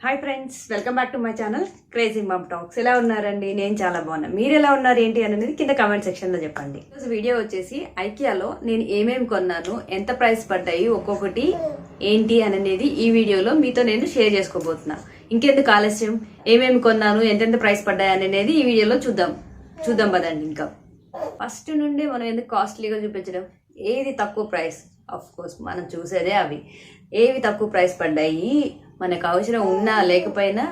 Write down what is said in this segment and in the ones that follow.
Hi friends, welcome back to my channel crazy mom talks. ఎలా ఉన్నారండి? నేను చాలా బాగున్నా. మీరు ఎలా ఉన్నారు ఏంటి అనేది కింద కామెంట్ సెక్షన్ లో చెప్పండి. ఈరోజు వీడియో వచ్చేసి ఐకియాలో నేను ఏమేమి కొన్నాను, ఎంత ప్రైస్ పడ్డాయి, ఒక్కొక్కటి ఏంటి అనేది ఈ వీడియోలో మీతో నేను షేర్ చేసుకోబోతున్నా. ఇంకెందుకు ఆలస్యం, ఏమేమి కొన్నాను, ఎంతెంత ప్రైస్ పడ్డాయి అనేది ఈ వీడియోలో చూద్దాం పదండి. ఇంకా ఫస్ట్ నుండి మనం ఎందుకు కాస్ట్లీగా చూపించడం, ఏది తక్కువ ప్రైస్, ఆఫ్ కోర్స్ మనం చూసేదే అవి. ఏవి తక్కువ ప్రైస్ పడ్డాయి, మనకు అవసరం ఉన్నా లేకపోయినా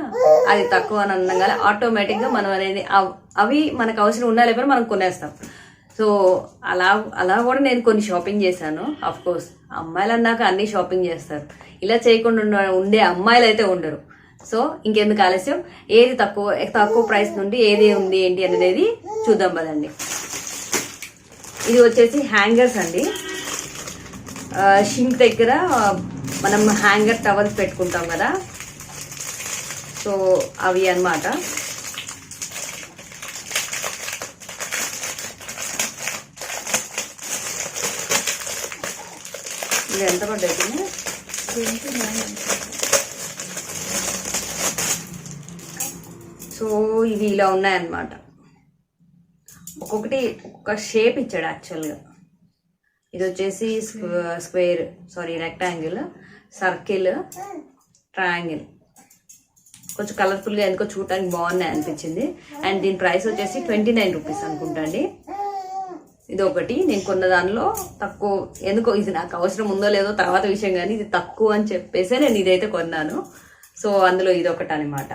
అది తక్కువ అని అనగానే ఆటోమేటిక్గా మనం అనేది అవి మనకు అవసరం ఉన్నా లేకపోయినా మనం కొనేస్తాం. సో అలా కూడా నేను కొన్ని షాపింగ్ చేశాను. ఆఫ్ కోర్స్ అమ్మాయిలు అన్నాక అన్ని షాపింగ్ చేస్తారు, ఇలా చేయకుండా ఉండే అమ్మాయిలు అయితే ఉండరు. సో ఇంకెందుకు ఆలస్యం, ఏది తక్కువ ప్రైస్ నుండి ఏది ఉంది ఏంటి అనేది చూద్దాం పదండి. ఇది వచ్చేసి హ్యాంగర్స్ అండి. షింక్ దగ్గర మనం హ్యాంగర్ టవల్స్ పెట్టుకుంటాం కదా, సో అవి అన్నమాట. ఇది ఎంత పడ్డాయి? సో ఇవి ఇలా ఉన్నాయన్నమాట. ఒక్కొక్కటి ఒక్కొక్క షేప్ ఇచ్చాడు యాక్చువల్గా. ఇది వచ్చేసి రెక్టాంగిల్, సర్కిల్, ట్రయాంగిల్. కొంచెం కలర్ఫుల్గా ఎందుకో చూడటానికి బాగున్నాయి అనిపించింది. అండ్ దీని ప్రైస్ వచ్చేసి 29 రూపీస్ అనుకుంటా అండి. ఇది ఒకటి నేను కొన్న దానిలో తక్కువ, ఎందుకో ఇది నాకు అవసరం ఉందో లేదో తర్వాత విషయం, కానీ ఇది తక్కువ అని చెప్పేసి నేను ఇదైతే కొన్నాను. సో అందులో ఇది ఒకటి అనమాట.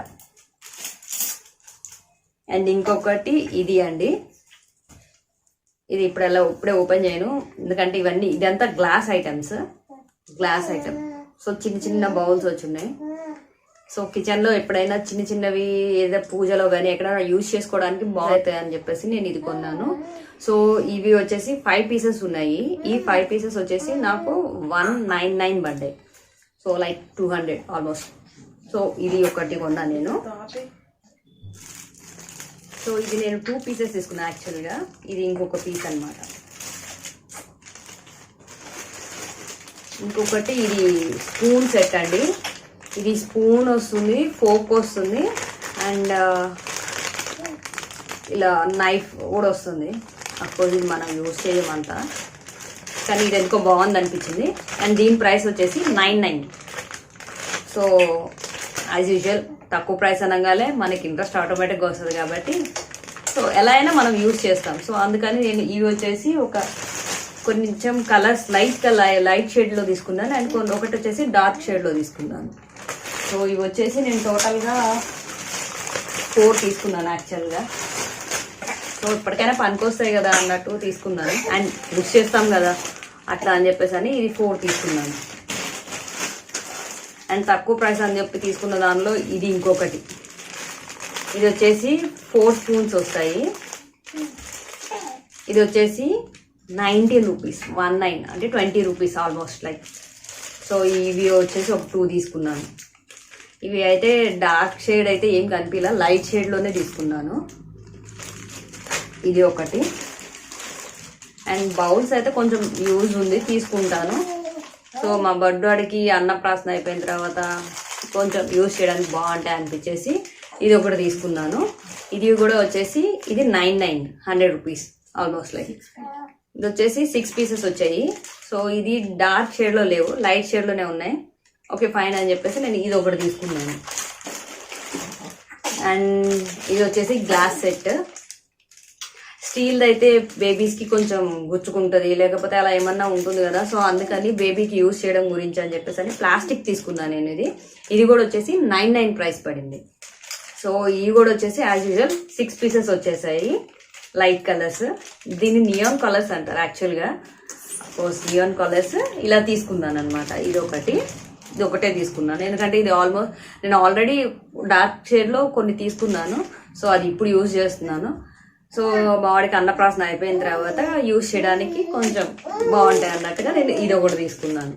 అండ్ ఇంకొకటి ఇది అండి. ఇది ఇప్పుడే ఓపెన్ చేయను, ఎందుకంటే ఇదంతా గ్లాస్ ఐటమ్. సో చిన్న బౌల్స్ వచ్చున్నాయి. సో కిచెన్లో ఎప్పుడైనా చిన్నవి ఏదో పూజలో కానీ ఎక్కడైనా యూజ్ చేసుకోవడానికి బాగుంటాయి అని చెప్పేసి నేను ఇది కొన్నాను. సో ఇవి వచ్చేసి 5 పీసెస్ ఉన్నాయి. ఈ 5 పీసెస్ వచ్చేసి నాకు 199 పడ్డాయి. So like 200 almost. సో ఇది ఒకటి కొన్నాను నేను. సో ఇది నేను 2 పీసెస్ తీసుకున్నా యాక్చువల్గా. ఇది ఇంకొక పీస్ అనమాట. ఇంకొకటి ఇది స్పూన్ సెట్ అండి. ఇది స్పూన్ వస్తుంది, ఫోక్ వస్తుంది, అండ్ ఇలా నైఫ్ కూడా వస్తుంది. అఫ్కోర్స్ ఇది మనం యూజ్ చేయమంతా, కానీ ఇది ఎందుకో బాగుంది అనిపించింది. అండ్ దీని ప్రైస్ వచ్చేసి 99. సో యాజ్ యూజువల్ తక్కువ ప్రైస్ అనగానే మనకి ఇంట్రెస్ట్ ఆటోమేటిక్గా వస్తుంది కాబట్టి సో ఎలా అయినా మనం యూజ్ చేస్తాం. సో అందుకని నేను ఇవి వచ్చేసి కొంచెం కలర్స్ లైట్ షేడ్లో తీసుకున్నాను, అండ్ ఒకటి వచ్చేసి డార్క్ షేడ్లో తీసుకున్నాను. సో ఇవి వచ్చేసి నేను టోటల్గా 4 తీసుకున్నాను యాక్చువల్గా. సో ఇప్పటికైనా పనికొస్తాయి కదా అన్నట్టు తీసుకున్నాను, అండ్ యూజ్ చేస్తాం కదా అట్లా అని చెప్పేసి అని ఇది 4 తీసుకున్నాను. అండ్ తక్కువ ప్రైస్ అని చెప్పి తీసుకున్న దానిలో ఇది ఇంకొకటి. ఇది వచ్చేసి 4 స్పూన్స్ వస్తాయి. ఇది వచ్చేసి 19 రూపీస్, 19 అంటే 20 రూపీస్ ఆల్మోస్ట్ లైక్. సో ఇవి వచ్చేసి ఒక 2 తీసుకున్నాను. ఇవి అయితే డార్క్ షేడ్ అయితే ఏం కనిపించలే, లైట్ షేడ్లోనే తీసుకున్నాను. ఇది ఒకటి. అండ్ బౌల్స్ అయితే కొంచెం యూజ్ ఉంది, తీసుకుంటాను. సో మా బర్త్డేకి అన్నప్రాసన అయిపోయిన తర్వాత కొంచెం యూజ్ చేయడానికి బాగుంటాయి అనిపించేసి ఇది ఒకటి తీసుకున్నాను. ఇది కూడా వచ్చేసి ఇది 100 రూపీస్ ఆల్మోస్ట్ లైక్. ఇది వచ్చేసి 6 పీసెస్ వచ్చాయి. సో ఇది డార్క్ షేడ్లో లేవు, లైట్ షేడ్లోనే ఉన్నాయి. ఓకే ఫైన్ అని చెప్పేసి నేను ఇది ఒకటి తీసుకున్నాను. అండ్ ఇది వచ్చేసి గ్లాస్ సెట్. స్టీల్ అయితే బేబీస్కి కొంచెం గుచ్చుకుంటుంది, లేకపోతే అలా ఏమన్నా ఉంటుంది కదా. సో అందుకని బేబీకి యూజ్ చేయడం గురించి అని చెప్పేసి అని ప్లాస్టిక్ తీసుకున్నాను నేను. ఇది కూడా వచ్చేసి 99 ప్రైస్ పడింది. సో ఇవి కూడా వచ్చేసి యాజ్ యూజువల్ 6 పీసెస్ వచ్చేసాయి, లైట్ కలర్స్. దీన్ని నియాన్ కలర్స్ అంటారు యాక్చువల్గా. నియాన్ కలర్స్ ఇలా తీసుకున్నాను అనమాట. ఇది ఒకటే తీసుకున్నాను, ఎందుకంటే ఇది ఆల్మోస్ట్ నేను ఆల్రెడీ డార్క్ షేడ్లో కొన్ని తీసుకున్నాను. సో అది ఇప్పుడు యూజ్ చేస్తున్నాను. సో మా వాడికి అన్నప్రాసన అయిపోయిన తర్వాత యూజ్ చేయడానికి కొంచెం బాగుంటాయి అన్నట్టుగా నేను ఇది ఒకటి తీసుకున్నాను.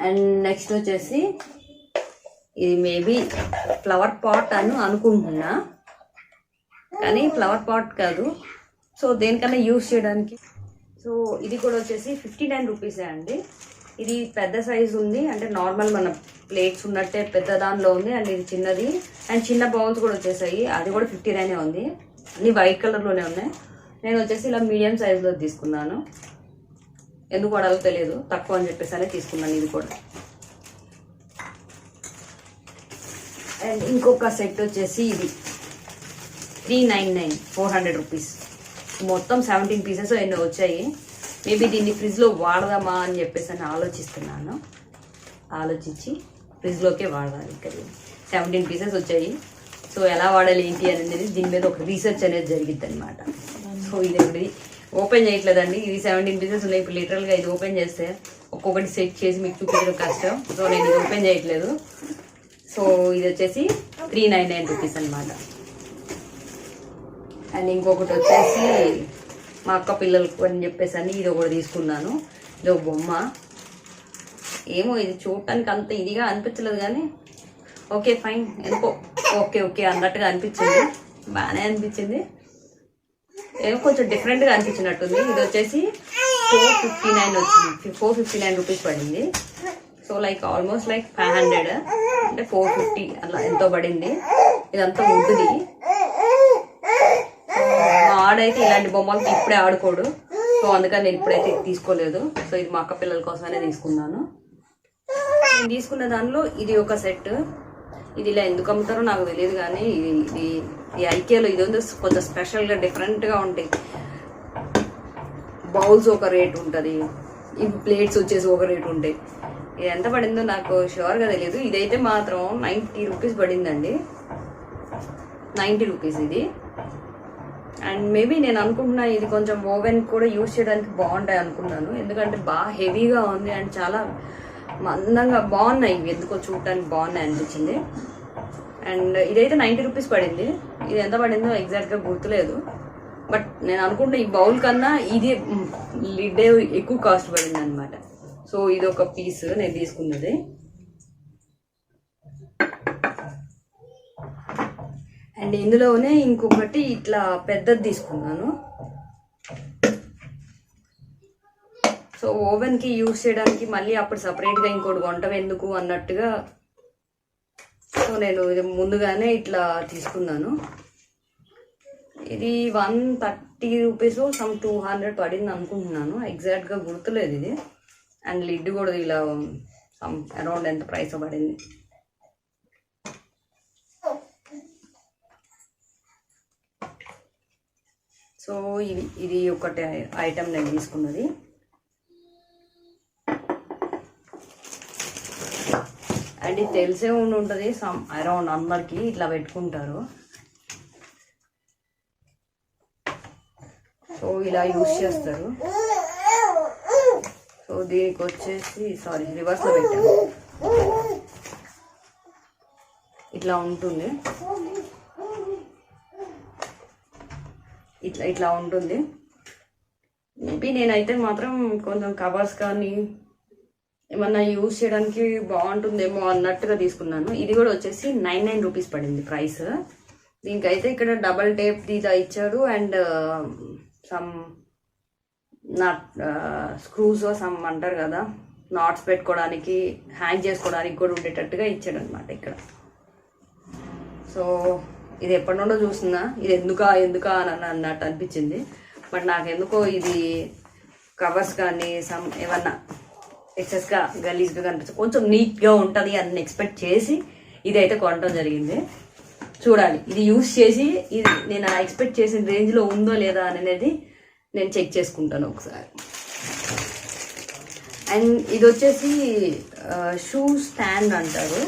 అండ్ నెక్స్ట్ వచ్చేసి ఇది మేబీ ఫ్లవర్ పాట్ అని అనుకుంటున్నా, కానీ ఫ్లవర్ పాట్ కాదు. సో దేనికన్నా యూజ్ చేయడానికి. సో ఇది కూడా వచ్చేసి 59 రూపీసే అండి. ఇది పెద్ద సైజు ఉంది, అంటే నార్మల్ మన ప్లేట్స్ ఉన్నట్టే పెద్ద దానిలో ఉంది. అండ్ ఇది చిన్నది, అండ్ చిన్న బౌల్స్ కూడా వచ్చేసాయి. అది కూడా 59 ఉంది. అన్ని వైట్ కలర్లోనే ఉన్నాయి. నేను వచ్చేసి ఇలా మీడియం సైజులో తీసుకున్నాను. ఎందుకు వాడాలో తెలియదు, తక్కువ అని చెప్పేసి తీసుకున్నాను ఇది కూడా. అండ్ ఇంకొక సెట్ వచ్చేసి ఇది 399, 400 రూపీస్. మొత్తం 17 పీసెస్ ఎన్నో వచ్చాయి. మేబీ దీన్ని ఫ్రిడ్జ్లో వాడదామా అని చెప్పేసి ఆలోచిస్తున్నాను. ఆలోచించి ఫ్రిడ్జ్లోకే వాడాలి. ఇక్కడ 17 పీసెస్ వచ్చాయి. సో ఎలా వాడాలి ఏంటి అనేది దీని మీద ఒక రీసెర్చ్ అనేది జరిగిద్ది అనమాట. సో ఇది ఒకటి ఓపెన్ చేయట్లేదండి. ఇది 17 పీసెస్ ఉన్నాయి. ఇప్పుడు లిటరల్గా ఇది ఓపెన్ చేస్తే ఒక్కొక్కటి సెట్ చేసి మీకు చూపించడం కష్టం. సో నేను ఇది ఓపెన్ చేయట్లేదు. సో ఇది వచ్చేసి 399 రూపీస్ అనమాట. అండ్ ఇంకొకటి వచ్చేసి మా అక్క పిల్లలకు అని చెప్పేసి ఇది ఒకటి తీసుకున్నాను. ఇది ఒక బొమ్మ. ఏమో ఇది చూడటానికి అంత ఇదిగా అనిపించలేదు, కానీ ఓకే ఫైన్, ఎందుకో ఓకే అన్నట్టుగా అనిపించింది. బాగానే అనిపించింది. ఏమో కొంచెం డిఫరెంట్గా అనిపించినట్టుంది. ఇది వచ్చేసి 459 వచ్చింది. 459 రూపీస్ పడింది. సో లైక్ ఆల్మోస్ట్ లైక్ 500 అంటే 450 అలా ఎంతో పడింది. ఇదంతా ఉంటుంది. మా ఆడైతే ఇలాంటి బొమ్మలకి ఇప్పుడే ఆడుకోడు. సో అందుకని నేను ఇప్పుడైతే తీసుకోలేదు. సో ఇది మా అక్క పిల్లల కోసమనే తీసుకున్నాను. నేను తీసుకున్న దానిలో ఇది ఒక సెట్. ఇది ఇలా ఎందుకు అమ్ముతారో నాకు తెలియదు, కానీ ఇది ఐకేలో ఇది ఉంది. కొంచెం స్పెషల్గా డిఫరెంట్గా ఉంటాయి. బౌల్స్ ఒక రేట్ ఉంటుంది, ఈ ప్లేట్స్ వచ్చేసి ఒక రేట్ ఉంటాయి. ఇది ఎంత పడిందో నాకు షూర్గా తెలియదు. ఇదైతే మాత్రం 90 రూపీస్ పడిందండి. 90 రూపీస్ ఇది. అండ్ మేబీ నేను అనుకుంటున్నా ఇది కొంచెం ఓవెన్ కూడా యూజ్ చేయడానికి బాగుంటాయి అనుకున్నాను. ఎందుకంటే బాగా హెవీగా ఉంది అండ్ చాలా మందంగా బాగున్నాయి. ఇవి ఎందుకో చూడటానికి బాగున్నాయి అనిపించింది. అండ్ ఇదైతే 90 రూపీస్ పడింది. ఇది ఎంత పడిందో ఎగ్జాక్ట్గా గుర్తులేదు. బట్ నేను అనుకుంటా ఈ బౌల్ కన్నా ఇది లిడ్డే ఎక్కువ కాస్ట్ పడింది అనమాట. సో ఇది ఒక పీస్ నేను తీసుకున్నది. అండ్ ఇందులోనే ఇంకొకటి ఇట్లా పెద్దది తీసుకున్నాను. సో ఓవెన్కి యూజ్ చేయడానికి మళ్ళీ అప్పుడు సపరేట్గా ఇంకోటి వంటం ఎందుకు అన్నట్టుగా సో నేను ఇది ముందుగానే ఇట్లా తీసుకున్నాను. ఇది 130 రూపీస్ సమ్ 200 పడింది అనుకుంటున్నాను. ఎగ్జాక్ట్గా గుర్తులేదు ఇది. అండ్ లిడ్ కూడా ఇలా సమ్ అరౌండ్ ఎంత ప్రైస్ పడింది. సో ఇది ఒకటి ఐటమ్ నేను తీసుకున్నది. అండ్ ఇది తెలిసే ఉంటుంది సమ్ అరౌండ్ అందరికి ఇట్లా పెట్టుకుంటారు. సో ఇలా యూజ్ చేస్తారు. సో దీనికి వచ్చేసి రివర్స్లో పెట్టాను. ఇట్లా ఉంటుంది. ఇట్లా ఉంటుంది. మేబీ నేనైతే మాత్రం కొంచెం కవర్స్ కానీ ఏమన్నా యూజ్ చేయడానికి బాగుంటుందేమో అన్నట్టుగా తీసుకున్నాను. ఇది కూడా వచ్చేసి 99 రూపీస్ పడింది ప్రైస్. దీనికైతే ఇక్కడ డబల్ టేప్ దీదా ఇచ్చాడు. And some not screws some అంటారు కదా, నాట్స్ పెట్టుకోవడానికి హ్యాంగ్ చేసుకోవడానికి కూడా ఉండేటట్టుగా ఇచ్చాడు అనమాట ఇక్కడ. సో ఇది ఎప్పటి నుండో చూస్తున్నా, ఇది ఎందుకా అని అన్నట్టు అనిపించింది. బట్ నాకెందుకో ఇది కవర్స్ కానీ సమ్ ఏమన్నా ఎక్సెస్గా గలీజ్గా కనిపించి కొంచెం నీట్గా ఉంటుంది అని ఎక్స్పెక్ట్ చేసి ఇదైతే కొనడం జరిగింది. చూడాలి ఇది యూజ్ చేసి ఇది నేను ఎక్స్పెక్ట్ చేసిన రేంజ్లో ఉందో లేదా అనేది నేను చెక్ చేసుకుంటాను ఒకసారి. అండ్ ఇది వచ్చేసి షూ స్టాండ్ అంటారు,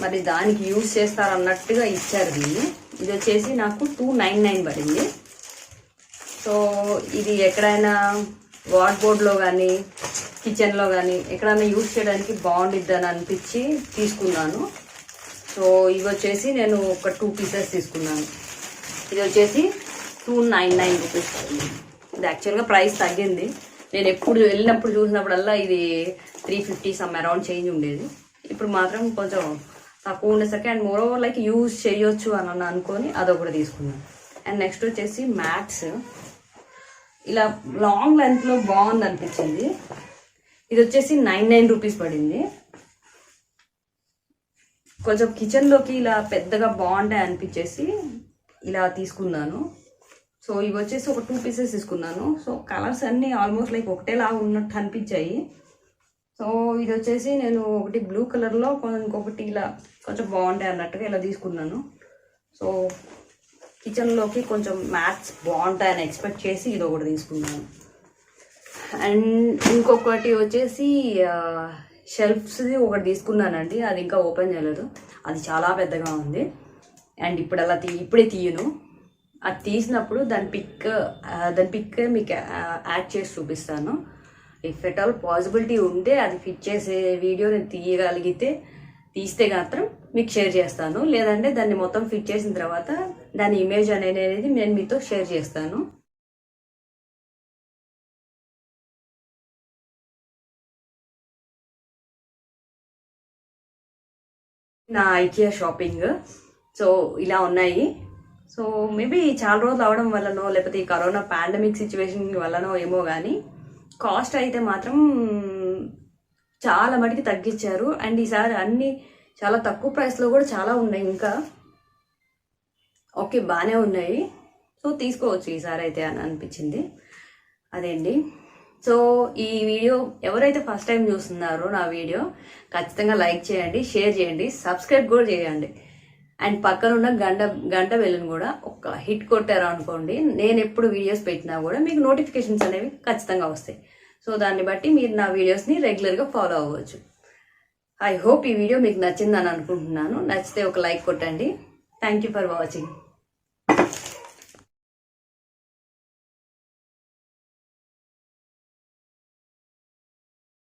మరి దానికి యూజ్ చేస్తారు అన్నట్టుగా ఇచ్చారు దీన్ని. ఇది వచ్చేసి నాకు 299 పడింది. సో ఇది ఎక్కడైనా వార్డ్బోర్డ్లో కానీ కిచెన్లో కానీ ఎక్కడైనా యూజ్ చేయడానికి బాగుండిద్ది అని అనిపించి తీసుకున్నాను. సో ఇవి వచ్చేసి నేను ఒక 2 పీసెస్ తీసుకున్నాను. ఇది వచ్చేసి 299 రూపీస్ పడింది. ఇది యాక్చువల్గా ప్రైస్ తగ్గింది. నేను ఎప్పుడు వెళ్ళినప్పుడు చూసినప్పుడల్లా ఇది 350 సమ్ అరౌండ్ చేంజ్ ఉండేది. ఇప్పుడు మాత్రం కొంచెం తక్కువ ఉండేసరికి and more over like use చేయొచ్చు అని అనుకొని అదొకటి తీసుకున్నాను. అండ్ నెక్స్ట్ వచ్చేసి మ్యాట్స్. ఇలా లాంగ్ లెంత్లో బాగుంది అనిపించింది. ఇది వచ్చేసి 99 రూపీస్ పడింది. కొంచెం కిచెన్లోకి ఇలా పెద్దగా బాగుంటాయి అనిపించేసి ఇలా తీసుకున్నాను. సో ఇవి వచ్చేసి ఒక 2 పీసెస్ తీసుకున్నాను. సో కలర్స్ అన్నీ ఆల్మోస్ట్ లైక్ ఒకటేలా ఉన్నట్టు అనిపించాయి. సో ఇది వచ్చేసి నేను ఒకటి బ్లూ కలర్లో ఇంకొకటి ఇలా కొంచెం బాగుంటాయి అన్నట్టుగా ఇలా తీసుకున్నాను. సో కిచెన్లోకి కొంచెం మ్యాట్స్ బాగుంటాయని ఎక్స్పెక్ట్ చేసి ఇది ఒకటి తీసుకున్నాను. అండ్ ఇంకొకటి వచ్చేసి షెల్ఫ్స్ది ఒకటి తీసుకున్నానండి. అది ఇంకా ఓపెన్ చేయలేదు, అది చాలా పెద్దగా ఉంది. అండ్ ఇప్పుడే తీయను. అది తీసినప్పుడు దాని పిక్ మీకు యాడ్ చేసి చూపిస్తాను. ఇఫ్ ఎట్ ఆల్ పాసిబిలిటీ ఉంటే అది ఫిట్ చేసే వీడియో నేను తీస్తే మాత్రం మీకు షేర్ చేస్తాను. లేదంటే దాన్ని మొత్తం ఫిట్ చేసిన తర్వాత దాని ఇమేజ్ అనేది నేను మీతో షేర్ చేస్తాను. నా ఐకియా షాపింగ్ సో ఇలా ఉన్నాయి. సో మేబీ చాలా రోజులు అవడం వల్లనో లేకపోతే ఈ కరోనా పాండమిక్ సిచ్యువేషన్ వల్లనో ఏమో కానీ కాస్ట్ అయితే మాత్రం చాలా మటుకి తగ్గించారు. అండ్ ఈసారి అన్ని చాలా తక్కువ ప్రైస్లో కూడా చాలా ఉన్నాయి. ఇంకా ఓకే బాగానే ఉన్నాయి. సో తీసుకోవచ్చు ఈసారి అయితే అని అనిపించింది. అదేండి. సో ఈ వీడియో ఎవరైతే ఫస్ట్ టైం చూస్తున్నారో నా వీడియో ఖచ్చితంగా లైక్ చేయండి, షేర్ చేయండి, సబ్స్క్రైబ్ కూడా చేయండి. అండ్ పక్కన ఉన్న గంట బెల్లును కూడా ఒక హిట్ కొట్టారు అనుకోండి, నేను ఎప్పుడు వీడియోస్ పెట్టినా కూడా మీకు నోటిఫికేషన్స్ అనేవి ఖచ్చితంగా వస్తాయి. సో దాన్ని బట్టి మీరు నా వీడియోస్ని రెగ్యులర్గా ఫాలో అవ్వచ్చు. ఐ హోప్ ఈ వీడియో మీకు నచ్చిందని అనుకుంటున్నాను. నచ్చితే ఒక లైక్ కొట్టండి. Thank you for watching.